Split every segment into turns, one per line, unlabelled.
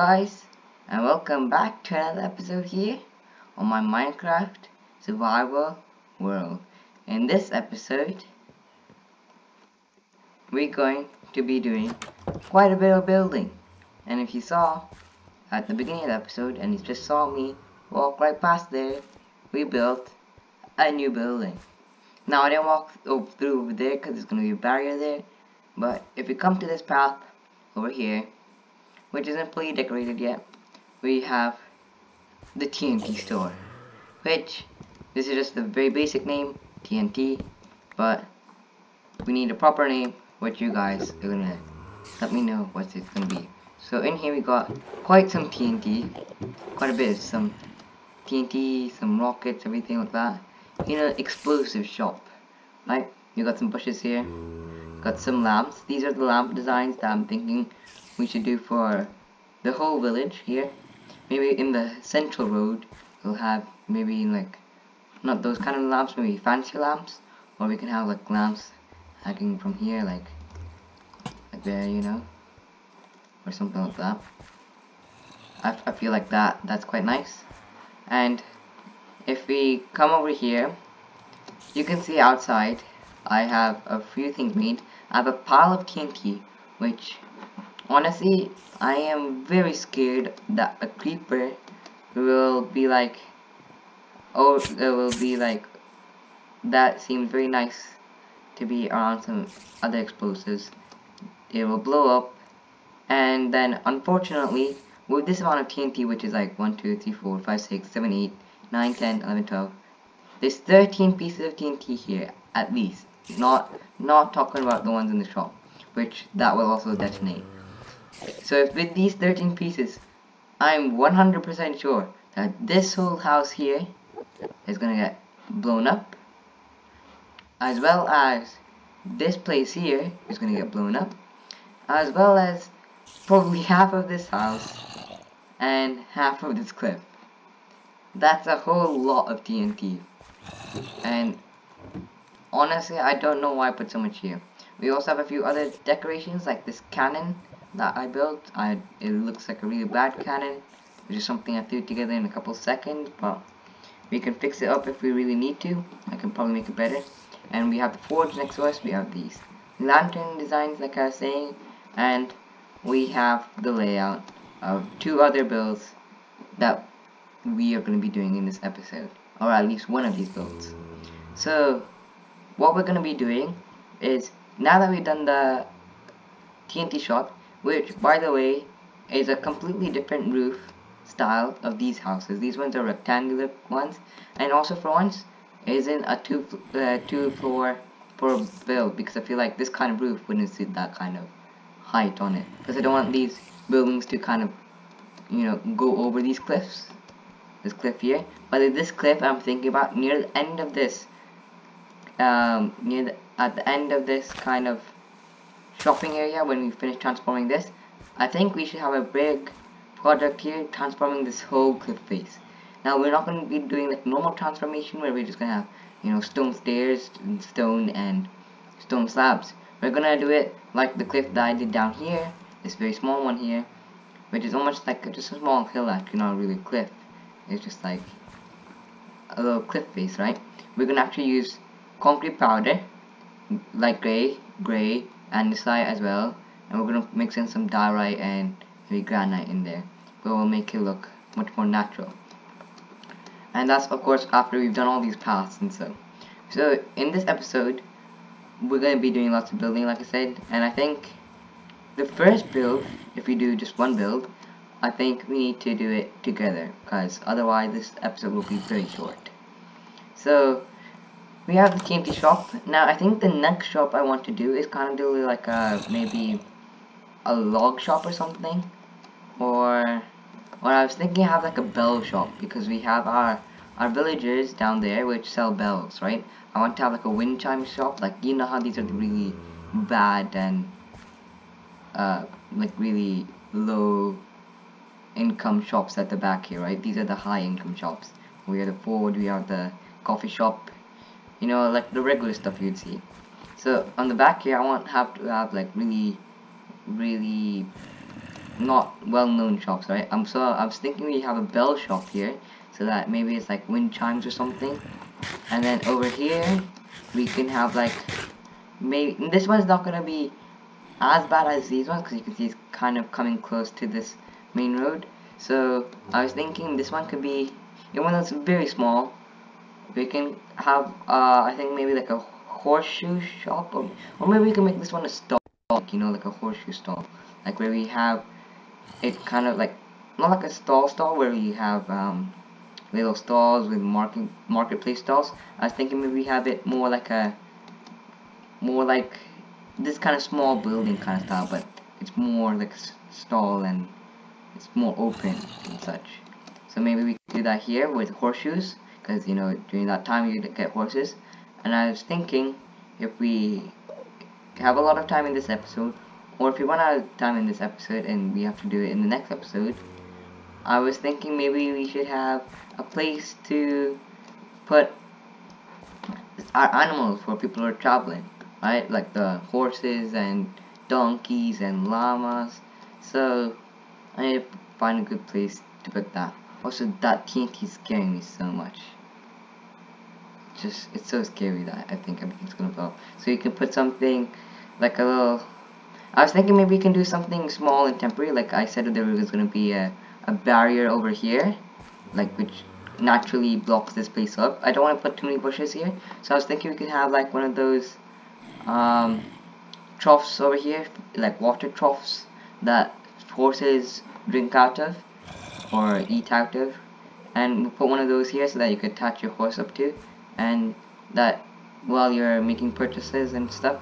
guys, and welcome back to another episode here on my Minecraft survival world. In this episode, we're going to be doing quite a bit of building. And if you saw at the beginning of the episode and you just saw me walk right past there, we built a new building. Now I didn't walk through over there because there's going to be a barrier there, but if you come to this path over here, which isn't fully decorated yet, we have the TNT store, which this is just a very basic name, TNT, but we need a proper name, which you guys are gonna let me know what it's gonna be. So in here we got quite some TNT, quite a bit, some TNT, some rockets, everything like that. In an explosive shop, right? You got some bushes here, got some lamps. These are the lamp designs that I'm thinking we should do for the whole village here. Maybe in the central road we'll have maybe like not those kind of lamps, maybe fancy lamps, or we can have like lamps hanging from here like there, you know, or something like that. I feel like that's quite nice. And if we come over here, you can see outside I have a few things made. I have a pile of TNT, which honestly I am very scared that a creeper will be like, oh, it will be like, that seems very nice to be around some other explosives. It will blow up, and then unfortunately with this amount of TNT, which is like 1, 2, 3, 4, 5, 6, 7, 8, 9, 10, 11, 12, there's 13 pieces of TNT here at least, not talking about the ones in the shop, which that will also detonate. So if with these 13 pieces, I'm 100% sure that this whole house here is gonna get blown up, as well as this place here is gonna get blown up, as well as probably half of this house and half of this cliff. That's a whole lot of TNT, and honestly I don't know why I put so much here. We also have a few other decorations like this cannon that I built. It looks like a really bad cannon, which is something I threw together in a couple seconds, but we can fix it up if we really need to. I can probably make it better. And we have the forge next to us. We have these lantern designs like I was saying, and we have the layout of 2 other builds that we are going to be doing in this episode, or at least one of these builds. So what we're going to be doing is, now that we've done the TNT shop, which by the way is a completely different roof style of these houses. These ones are rectangular ones, and also for once isn't a two floor for build, because I feel like this kind of roof wouldn't suit that kind of height on it, because I don't want these buildings to kind of, you know, go over these cliffs, this cliff here. But this cliff I'm thinking about near the end of this at the end of this kind of shopping area, when we finish transforming this, I think we should have a big project here transforming this whole cliff face. Now we're not going to be doing like normal transformation where we're just going to have, you know, stone stairs and stone slabs. We're going to do it like the cliff that I did down here, this very small one here, which is almost like just a small hill, actually not really a cliff. It's just like a little cliff face, right? We're going to actually use concrete powder, like gray, and this side as well, and we're gonna mix in some diorite and maybe granite in there, but we'll make it look much more natural. And that's of course after we've done all these paths and so. So in this episode we're gonna be doing lots of building, like I said, and I think the first build, if we do just one build, I think we need to do it together, because otherwise this episode will be very short. So we have the TNT shop. Now I think the next shop I want to do is kind of do like maybe a log shop or something, or I was thinking have like a bell shop, because we have our villagers down there which sell bells, right? I want to have like a wind chime shop, like, you know how these are the really bad and like really low income shops at the back here, right? These are the high income shops. We have the forge, we have the coffee shop, you know, like the regular stuff you'd see. So on the back here I want to have like really not well-known shops, right? So I was thinking we have a bell shop here, so that maybe it's like wind chimes or something. And then over here we can have like, maybe this one's not gonna be as bad as these ones because you can see it's kind of coming close to this main road. So I was thinking this one could be, even though it's very small, we can have I think maybe like a horseshoe shop, or maybe we can make this one a stall, you know, like a horseshoe stall, like where we have it kind of like, not like a stall where you have little stalls with marketplace stalls. I was thinking maybe we have it more like this kind of small building kind of style, but it's more like a stall and it's more open and such. So maybe we could do that here with horseshoes, because you know during that time you get horses. And I was thinking, if we have a lot of time in this episode, or if we run out of time in this episode and we have to do it in the next episode, I was thinking maybe we should have a place to put our animals for people who are traveling, right? Like the horses and donkeys and llamas. So I need to find a good place to put that. Also, that TNT is scaring me so much. It's so scary that I think everything's gonna blow up. So you can put something like a little, I was thinking maybe we can do something small and temporary. Like I said, there was gonna be a barrier over here, like which naturally blocks this place up. I don't want to put too many bushes here, so I was thinking we could have like one of those troughs over here, like water troughs that horses drink out of or eat out of, and we'll put one of those here so that you could attach your horse up to, and that while you're making purchases and stuff,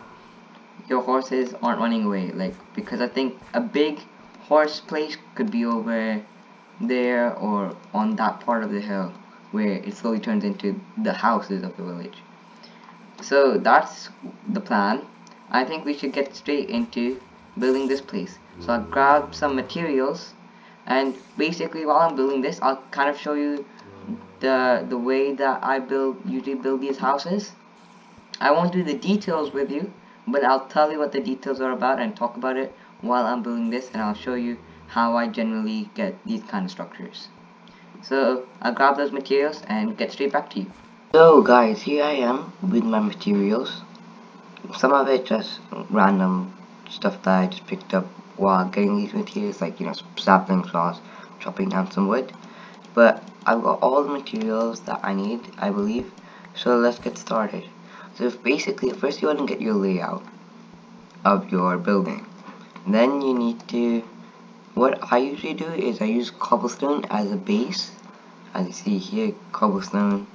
your horses aren't running away. Like, because I think a big horse place could be over there or on that part of the hill where it slowly turns into the houses of the village. So that's the plan. I think we should get straight into building this place. So I'll grab some materials, and basically while I'm building this, I'll kind of show you the way that I usually build these houses. I won't do the details with you, but I'll tell you what the details are about and talk about it while I'm building this, and I'll show you how I generally get these kind of structures. So I'll grab those materials and get straight back to you. So guys, here I am with my materials. Some of it just random stuff that I just picked up while getting these materials, like, you know, sapling saws, chopping down some wood. But I've got all the materials that I need, I believe. So let's get started. So basically, first you want to get your layout of your building. Then you need to, what I usually do is I use cobblestone as a base. As you see here, cobblestone,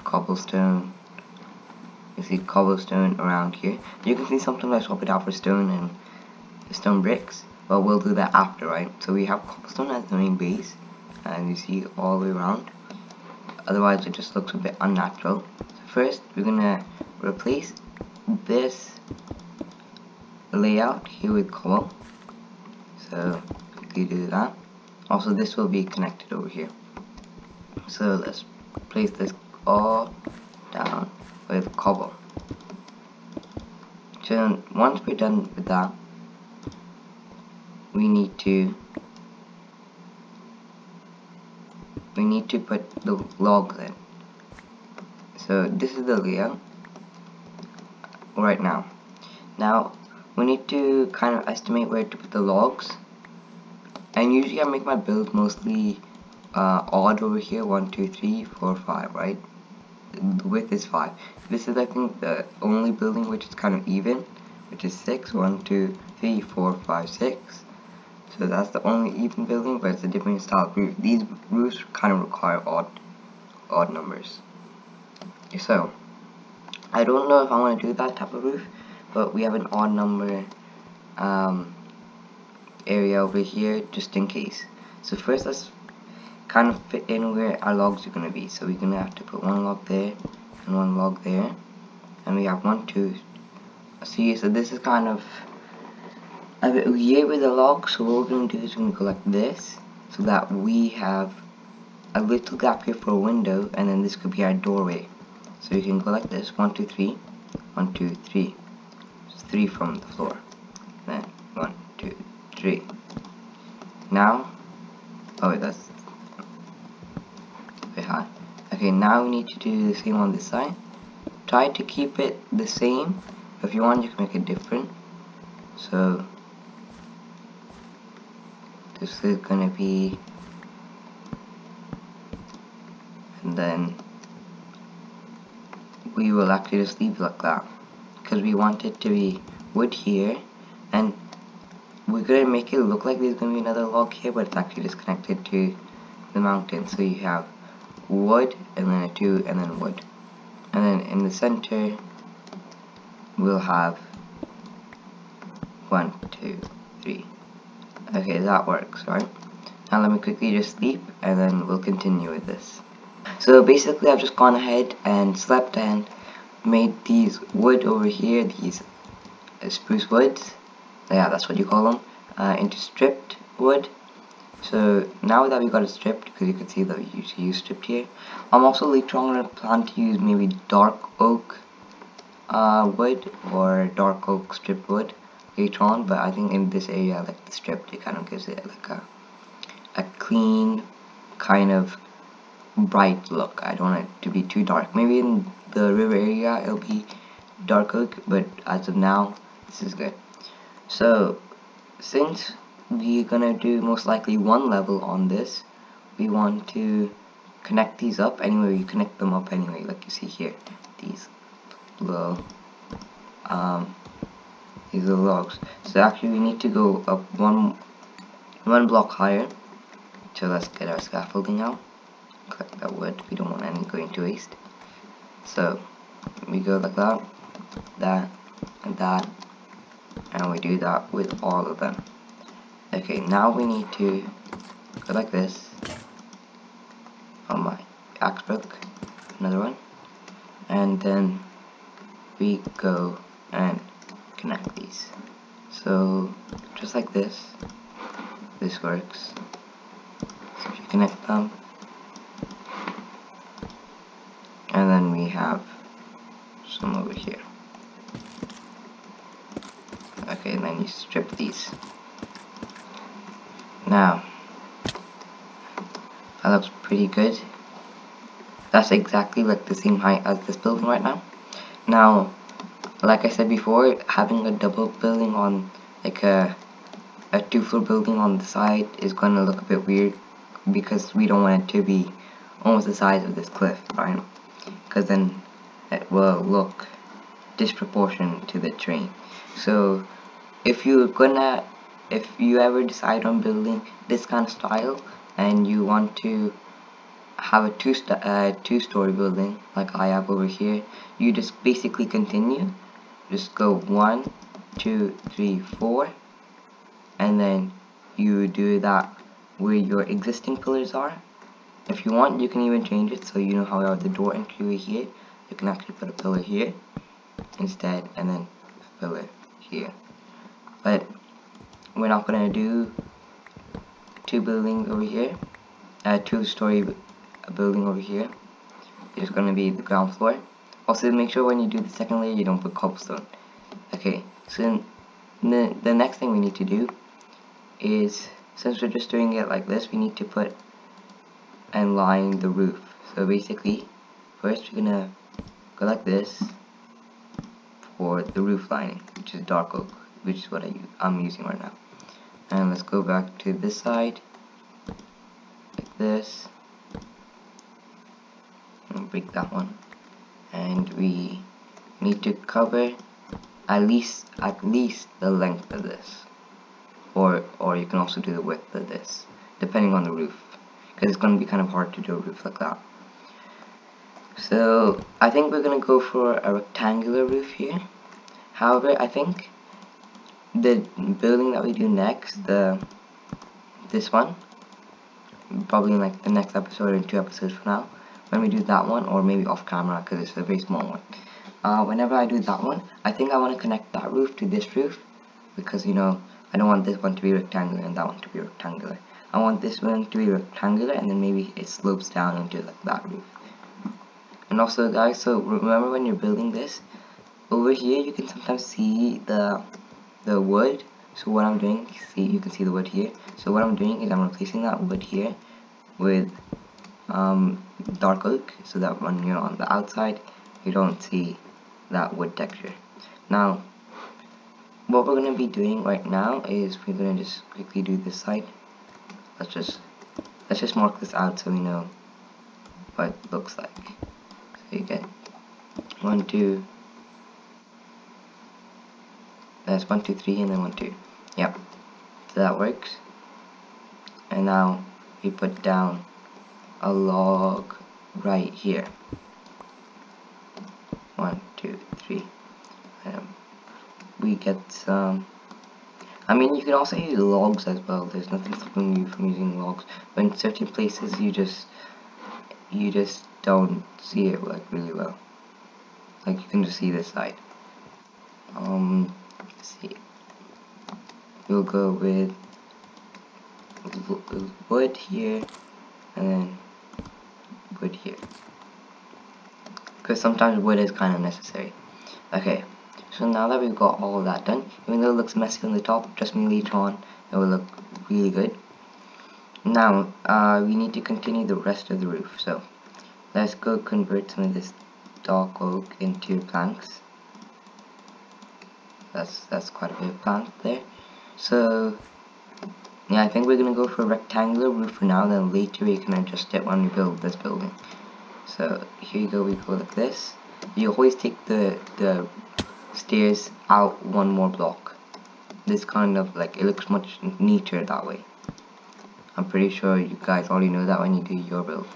cobblestone. You see cobblestone around here. You can see sometimes I swap it out for stone and stone bricks, but we'll do that after, right? So we have cobblestone as the main base, and you see all the way around. Otherwise it just looks a bit unnatural. So first we're gonna replace this layout here with cobble. So quickly do that. Also this will be connected over here. So let's place this all down with cobble. So once we're done with that, we need to put the logs in. So this is the layout right now. Now we need to kind of estimate where to put the logs, and usually I make my build mostly odd over here, 1 2 3 4 5, right? The width is 5. This is, I think, the only building which is kind of even, which is 6 1 2 3 4 5 6. So that's the only even building, but it's a different style of roof. These roofs kind of require odd numbers. So I don't know if I want to do that type of roof, but we have an odd number area over here just in case. So first let's kind of fit in where our logs are going to be. So we're going to have to put one log there and one log there, and we have 1 2. See, so this is kind of a bit weird with the log. So what we're going to do is we're going to go like this, so that we have a little gap here for a window, and then this could be our doorway. So you can go like this, 1 2 3 1 2 3, just 3 from the floor, then 1 2 3. now, oh that's a bit high. Okay, now we need to do the same on this side. Try to keep it the same. If you want, you can make it different. So this is gonna be, and then we will actually just leave it like that because we want it to be wood here, and we're gonna make it look like there's gonna be another log here, but it's actually just connected to the mountain. So you have wood and then a 2 and then wood, and then in the center we'll have 1 2 3. Okay, that works, right? Now let me quickly just sleep and then we'll continue with this. So basically I've just gone ahead and slept and made these wood over here, these spruce woods, yeah, that's what you call them, into stripped wood. So now that we got it stripped, because you can see that we usually use stripped here, I'm also later on going to plan to use maybe dark oak wood or dark oak stripped wood later on, but I think in this area I like the stripped. It kind of gives it like a clean kind of bright look. I don't want it to be too dark. Maybe in the river area it'll be dark oak, but as of now this is good. So since we're gonna do most likely one level on this, we want to connect these up anyway. You connect them up anyway, like you see here, these little logs. So actually we need to go up one block higher. So let's get our scaffolding out. Collect that wood, we don't want any going to waste. So we go like that, that, and that, and we do that with all of them. Okay, now we need to go like this. Oh my, axe broke. Another one. And then we go and connect these. So just like this, this works. So if you connect them, and then we have some over here. Okay, and then you strip these. Now that looks pretty good. That's exactly like the same height as this building right now. Now, like I said before, having a double building on like a 2-floor building on the side is gonna look a bit weird because we don't want it to be almost the size of this cliff, right? Because then it will look disproportionate to the terrain. So if you ever decide on building this kind of style and you want to have a two-story building like I have over here, you just basically continue, just go 1 2 3 4, and then you do that where your existing pillars are. If you want, you can even change it so you know how the door entry over here, you can actually put a pillar here instead, and then a pillar here. But we're not gonna do 2 buildings over here, 2-story building over here. It's gonna be the ground floor. Also, make sure when you do the second layer you don't put cobblestone. Okay, so the next thing we need to do is, since we're just doing it like this, we need to put and line the roof. So basically, first we're gonna go like this for the roof lining, which is dark oak, which is what I'm using right now. And let's go back to this side, like this, and break that one. And we need to cover at least the length of this, or you can also do the width of this, depending on the roof, because it's going to be kind of hard to do a roof like that. So I think we're going to go for a rectangular roof here. However, I think the building that we do next, this one, probably in like the next episode or 2 episodes from now, when we do that one, or maybe off camera because it's a very small one. Whenever I do that one, I think I want to connect that roof to this roof, because you know, I don't want this one to be rectangular and that one to be rectangular. I want this one to be rectangular, and then maybe it slopes down into like that roof. And also guys, so remember when you're building this, over here you can sometimes see the wood So what I'm doing, see, you can see the wood here. So what I'm doing is I'm replacing that wood here with dark oak, so that when you're on the outside, you don't see that wood texture. Now, what we're gonna be doing right now is we're gonna just quickly do this side. Let's just mark this out so we know what it looks like. So you get 1, 2. That's 1, 2, 3, and then 1, 2. Yep. So that works. And now we put down a log right here. 1, 2, 3. We get some. I mean, you can also use logs as well. There's nothing stopping you from using logs. But in certain places, you just don't see it like really well. Like you can just see this side. Let's see. We'll go with wood here, and then wood here, because sometimes wood is kind of necessary. Okay, so now that we've got all of that done, even though it looks messy on the top, trust me, later on it will look really good. Now we need to continue the rest of the roof, so let's go convert some of this dark oak into planks. That's quite a bit of plank there. So yeah, I think we're gonna go for a rectangular roof for now, then later we can adjust it when we build this building. So here you go, we go like this. You always take the stairs out one more block. This kind of like, it looks much neater that way. I'm pretty sure you guys already know that when you do your build.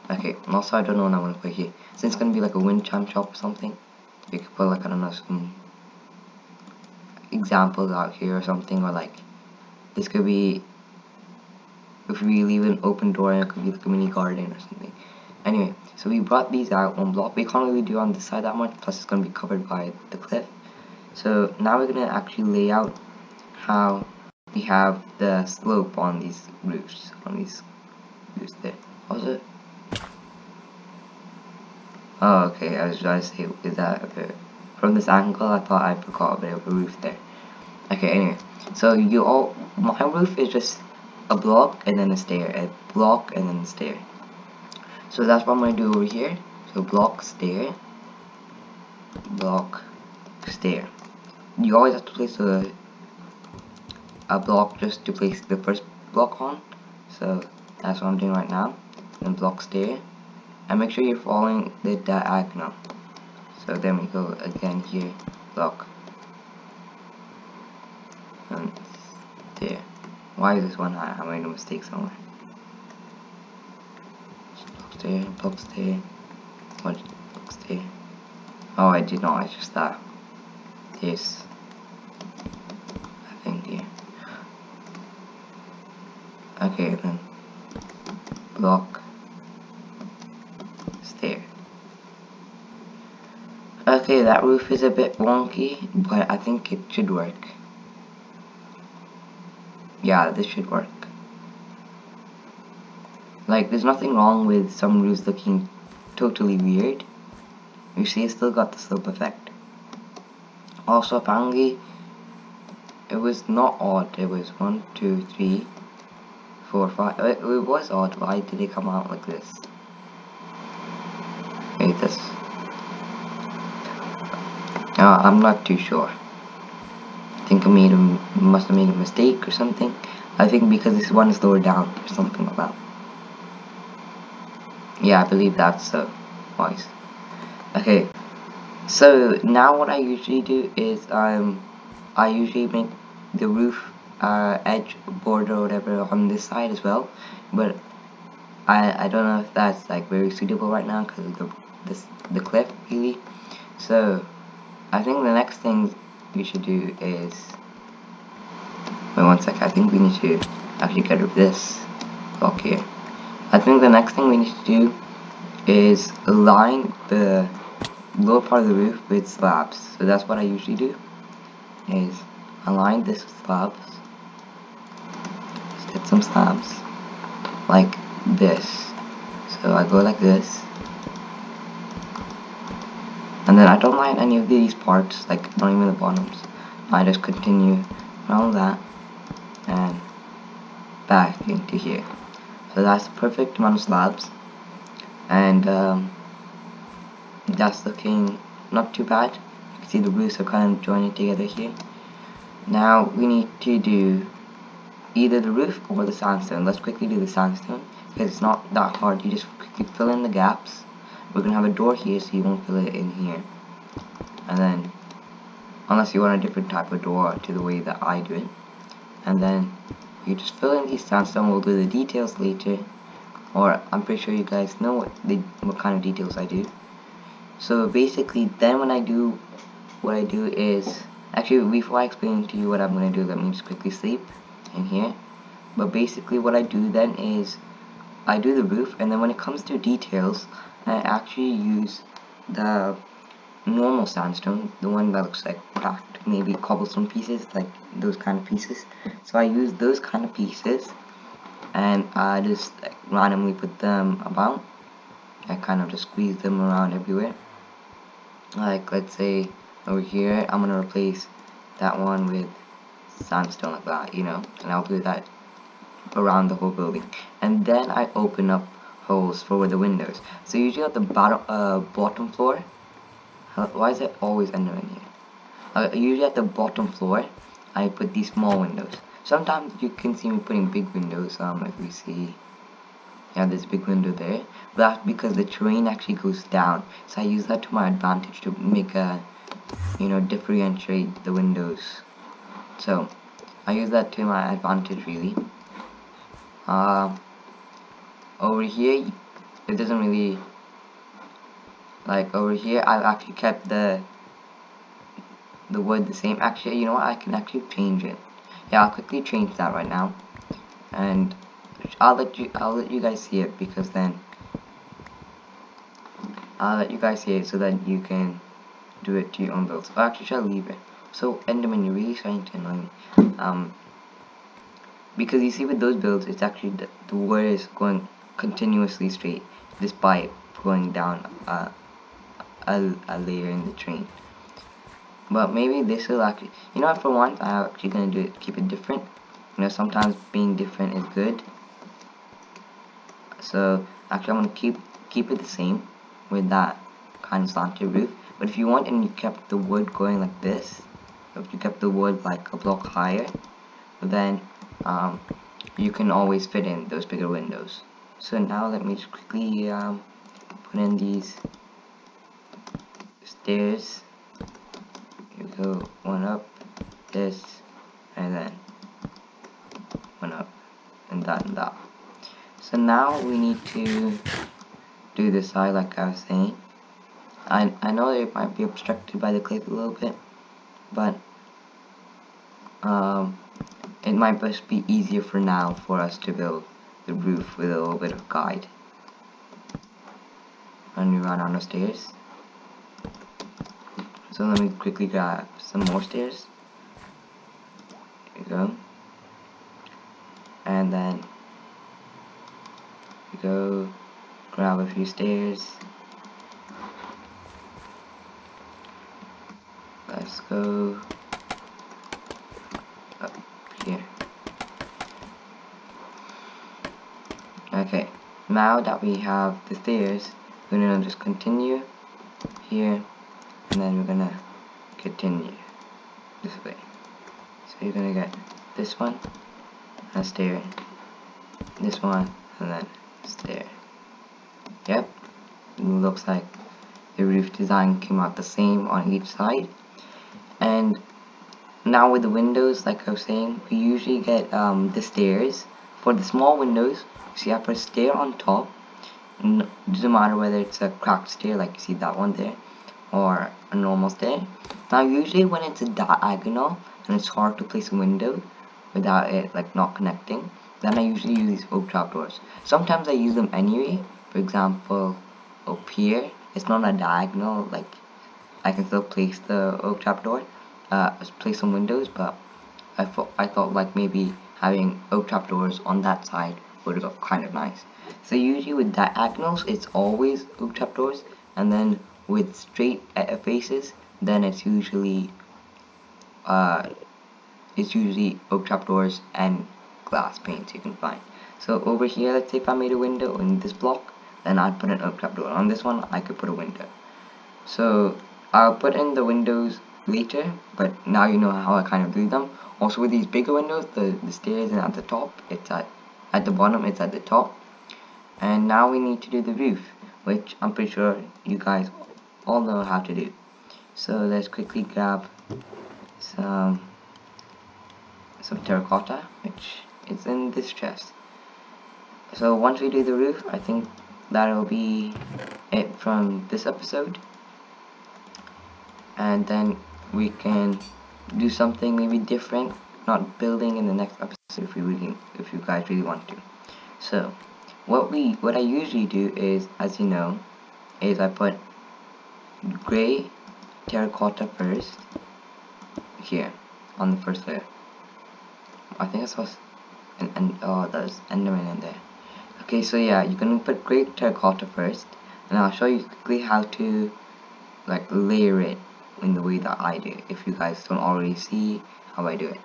Okay, and also I don't know what I want to put here. Since it's gonna be like a wind chime shop or something, we could put like, I don't know, some examples out here or something, or like this could be, if we leave an open door, and it could be like a mini garden or something. Anyway, so we brought these out one block. We can't really do on this side that much, plus it's going to be covered by the cliff. So now we're going to actually lay out how we have the slope on these roofs, there. What was it? Oh, okay, I was trying to say, is that a bit, from this angle I thought I forgot a bit of a roof there. Okay, anyway, so my roof is just a block and then a stair, a block and then a stair. So that's what I'm going to do over here. So block, stair, block, stair. You always have to place a block just to place the first block on. So that's what I'm doing right now. Then block, stair. And make sure you're following the diagonal. So then we go again here, block. And stair. Why is this one high? I made a mistake somewhere. Block stair. What? Block stair. Oh, I did not adjust that. This. I think here. Okay, then. Block. Stair. Okay, that roof is a bit wonky, but I think it should work. Yeah, this should work. Like, there's nothing wrong with some roofs looking totally weird. You see, it still got the slope effect. Also, apparently, it was not odd. It was 1, 2, 3, 4, 5. It was odd. Why did it come out like this? Okay, this. I'm not too sure. I think I must have made a mistake or something. I think because this one is lower down or something like that. Yeah, I believe that's wise. Okay, so now what I usually do is I usually make the roof edge border or whatever on this side as well, but I don't know if that's like very suitable right now because of the cliff really. So I think the next thing we should do is, wait one sec, I think we need to actually get rid of this block here. I think the next thing we need to do is align the lower part of the roof with slabs. So that's what I usually do, is align this with slabs. Let's get some slabs like this. So I go like this, and then I don't line any of these parts, like not even the bottoms. I just continue around that, and back into here. So that's the perfect amount of slabs, and that's looking not too bad. You can see the roofs are kind of joining together here. Now we need to do either the roof or the sandstone. Let's quickly do the sandstone because it's not that hard. You just quickly fill in the gaps. We're gonna have a door here, so you won't fill it in here. And then, unless you want a different type of door to the way that I do it, and then you just fill in these sandstone. We'll do the details later, or I'm pretty sure you guys know what kind of details I do. So basically, then what I do is, actually before I explain to you what I'm gonna do, let me just quickly sleep in here. But basically what I do then is I do the roof, and then when it comes to details, I actually use the normal sandstone, the one that looks like cracked, maybe cobblestone pieces, like those kind of pieces. So I use those kind of pieces, and I just like randomly put them about. I kind of just squeeze them around everywhere. Like, let's say over here, I'm gonna replace that one with sandstone like that, you know, and I'll do that around the whole building. And then I open up holes for the windows. So usually at the bottom floor, why is it always under in here? Usually at the bottom floor, I put these small windows. Sometimes you can see me putting big windows. If we see, yeah, there's a big window there. But that's because the terrain actually goes down. So I use that to my advantage to make differentiate the windows. So I use that to my advantage really. Over here, it doesn't really, like over here, I've actually kept the wood the same. Actually, you know what? I can actually change it. Yeah, I'll quickly change that right now, and I'll let you guys see it, because then I'll let you guys see it so that you can do it to your own builds. Or actually, shall I leave it? So Enderman, you're really trying to annoy me. Because you see with those builds, it's actually the wood is going continuously straight, despite going down a layer in the terrain. But maybe this will actually, you know what, for once I'm actually gonna keep it different. You know, sometimes being different is good. So actually I'm gonna keep it the same with that kind of slanted roof. But if you want and you kept the wood going like this, if you kept the wood like a block higher, then you can always fit in those bigger windows. So now let me just quickly put in these stairs. Here we go, one up, this, and then one up, and that and that. So now we need to do this side like I was saying. I know it might be obstructed by the cliff a little bit, but it might just be easier for now for us to build the roof with a little bit of guide. And we run on the stairs. So let me quickly grab some more stairs. Here we go. And then we go grab a few stairs. Let's go up here. Okay, now that we have the stairs, we're gonna just continue here, and then we're gonna continue this way. So you're gonna get this one, and a stair, this one, and then a stair. Yep, it looks like the roof design came out the same on each side. And now with the windows, like I was saying, we usually get the stairs. For the small windows, see I put a stair on top. It doesn't matter whether it's a cracked stair like you see that one there, or a normal stair. Now usually when it's a diagonal and it's hard to place a window without it like not connecting, then I usually use these oak trapdoors. Sometimes I use them anyway. For example, up here, it's not a diagonal, like I can still place the oak trapdoor, place some windows, but I thought like maybe having oak trapdoors on that side would look kind of nice. So usually with diagonals, it's always oak trapdoors, and then with straight faces, then it's usually it's usually oak trapdoors and glass panes you can find. So over here, let's say if I made a window in this block, then I'd put an oak trapdoor. On this one, I could put a window. So I'll put in the windows later, but now you know how I kind of do them. Also with these bigger windows, the stairs are at the top, it's at the bottom, it's at the top. And now we need to do the roof, which I'm pretty sure you guys all know how to do. So let's quickly grab some terracotta, which is in this chest. So once we do the roof, I think that'll be it from this episode, and then we can do something maybe different, not building, in the next episode if you guys really want to. So what I usually do is, as you know, is I put gray terracotta first here on the first layer. I think I saw oh, there's enderman in there. Okay, so yeah, you're gonna put gray terracotta first, and I'll show you quickly how to like layer it in the way that I do, if you guys don't already see how I do it.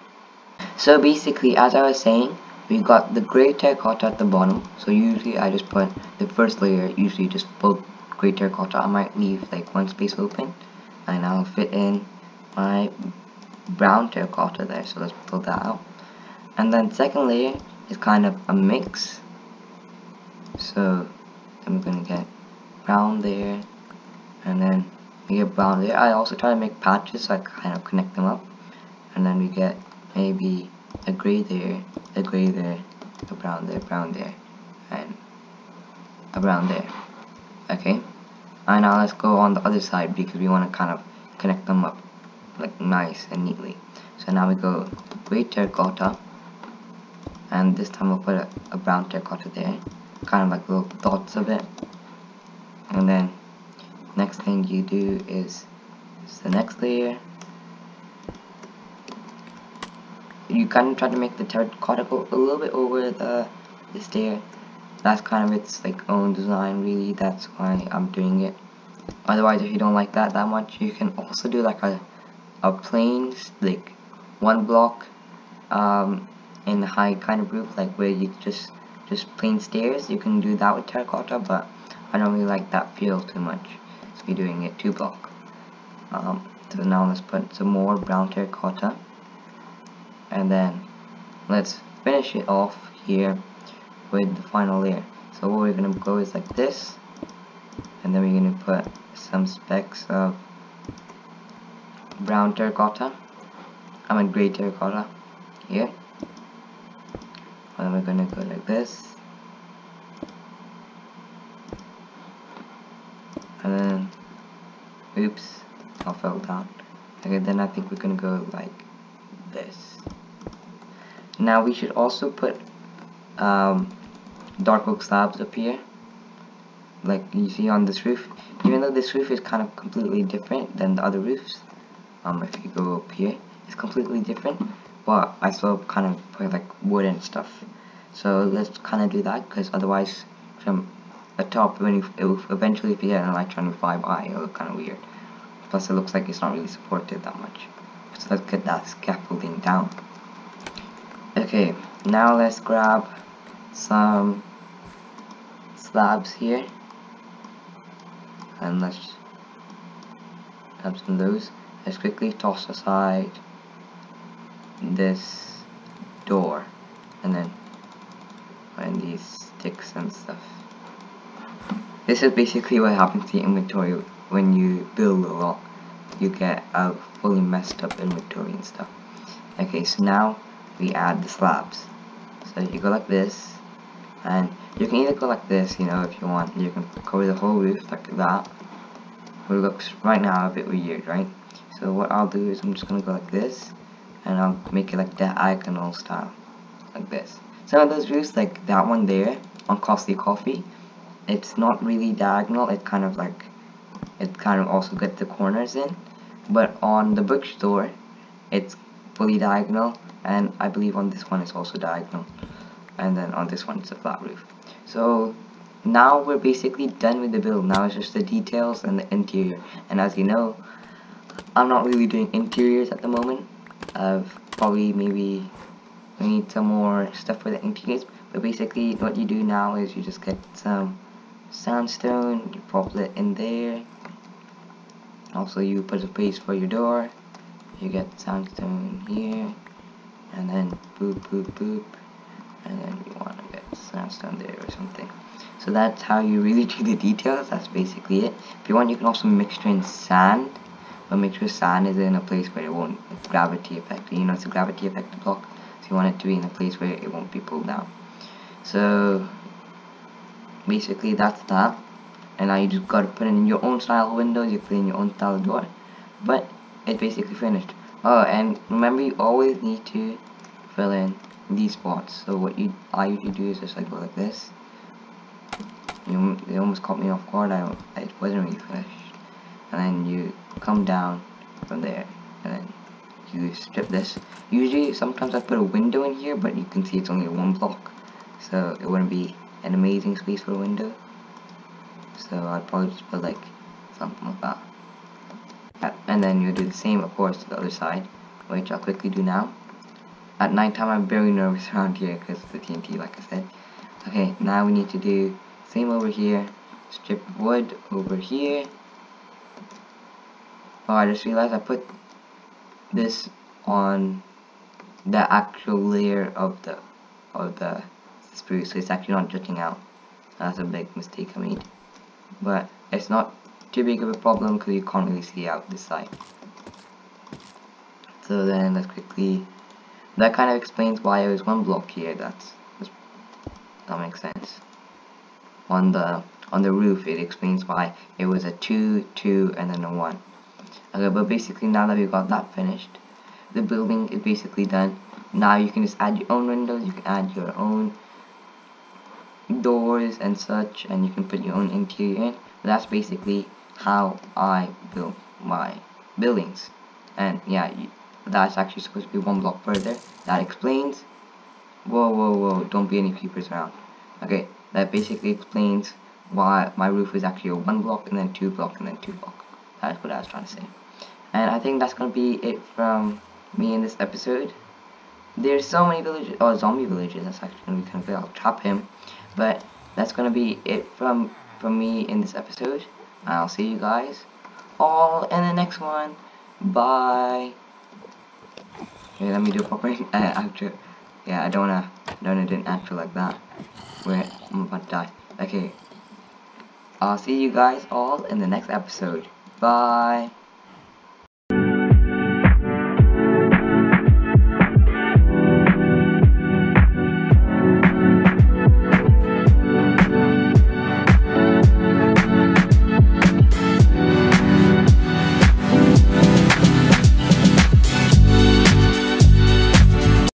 So basically, as I was saying, we got the gray terracotta at the bottom. So usually I just put the first layer, usually just both gray terracotta. I might leave like one space open, and I'll fit in my brown terracotta there. So let's pull that out. And then second layer is kind of a mix. So then we're gonna get brown there, and then we get brown there. I also try to make patches so I kind of connect them up, and then we get maybe a gray there, a gray there, a brown there, and a brown there. Okay, and now let's go on the other side because we want to kind of connect them up like nice and neatly. So now we go gray terracotta, and this time we'll put a brown terracotta there, kind of like little dots of it. And then next thing you do is the next layer. You kind of try to make the terracotta go a little bit over the stair. That's kind of its like own design, really. That's why I'm doing it. Otherwise, if you don't like that much, you can also do like a plain, like one block in the high kind of roof, like where you just plain stairs. You can do that with terracotta, but I don't really like that feel too much, so we're doing it 2 block. So now let's put some more brown terracotta, and then let's finish it off here with the final layer. So what we're gonna go is like this, and then we're gonna put some specks of brown terracotta, gray terracotta here, and then we're gonna go like this, and then oops, I fell down. Okay, then I think we're gonna go like this. Now we should also put dark oak slabs up here, like you see on this roof. Even though this roof is kind of completely different than the other roofs, if you go up here, it's completely different, but I still kind of put like wood and stuff. So let's kind of do that, because otherwise from the top, eventually if you get an electron 5i, it'll look kind of weird. Plus it looks like it's not really supported that much. So let's get that scaffolding down. Okay, now let's grab some slabs here, and let's grab some of those. Let's quickly toss aside this door, and then find these sticks and stuff. This is basically what happens to your inventory when you build a lot. You get a fully messed up inventory and stuff. Okay, so now we add the slabs. So you go like this, and you can either go like this, you know, if you want. You can cover the whole roof like that. It looks right now a bit weird, right? So what I'll do is I'm just gonna go like this, and I'll make it like diagonal style, like this. Some of those roofs, like that one there on Costly Coffee, it's not really diagonal. It kind of also gets the corners in. But on the bookstore, it's fully diagonal, and I believe on this one it's also diagonal, and then on this one it's a flat roof. So now we're basically done with the build. Now it's just the details and the interior. And as you know, I'm not really doing interiors at the moment. of probably maybe we need some more stuff for the interiors. But basically what you do now is you just get some sandstone, you pop it in there. Also you put a base for your door, you get sandstone here, and then boop boop boop, and then you want to get sandstone there or something. So that's how you really do the details. That's basically it. If you want, you can also mixture in sand, but make sure sand is in a place where it won't, it's gravity affected. You know, it's a gravity affected block, so you want it to be in a place where it won't be pulled down. So basically that's that. And now you just gotta put in your own style windows, you put in your own style door. But it's basically finished. Oh, and remember, you always need to fill in these spots. So what I usually do is just like go like this. They almost caught me off guard. It wasn't really finished. And then you come down from there, and then you strip this. Usually, sometimes I put a window in here, but you can see it's only one block, so it wouldn't be an amazing space for a window. So I'd probably just put like something like that. And then you do the same, of course, to the other side, which I'll quickly do now. At nighttime, I'm very nervous around here because of the TNT, like I said. Okay, now we need to do same over here. Strip wood over here. Oh, I just realized I put this on the actual layer of the spruce, so it's actually not jutting out. That's a big mistake I made, but it's not too big of a problem because you can't really see out this side. So then let's quickly, that kind of explains why it was one block here. That makes sense. On the roof, it explains why it was a 2, 2, and then a 1. Okay, but basically now that we've got that finished, the building is basically done. Now you can just add your own windows, you can add your own doors and such, and you can put your own interior in. But that's basically how I build my buildings. And yeah, that's actually supposed to be one block further. That explains. Whoa, whoa, whoa! Don't be any creepers around. Okay, that basically explains why my roof is actually a 1 block and then 2 block and then 2 block. That's what I was trying to say. And I think that's gonna be it from me in this episode. There's so many villages, or zombie villages. That's actually gonna be kind of good. I'll trap him. But that's gonna be it from me in this episode. I'll see you guys all in the next one. Bye. Okay, let me do a proper outro. Yeah, I don't wanna do an outro like that where I'm about to die. Okay, I'll see you guys all in the next episode. Bye.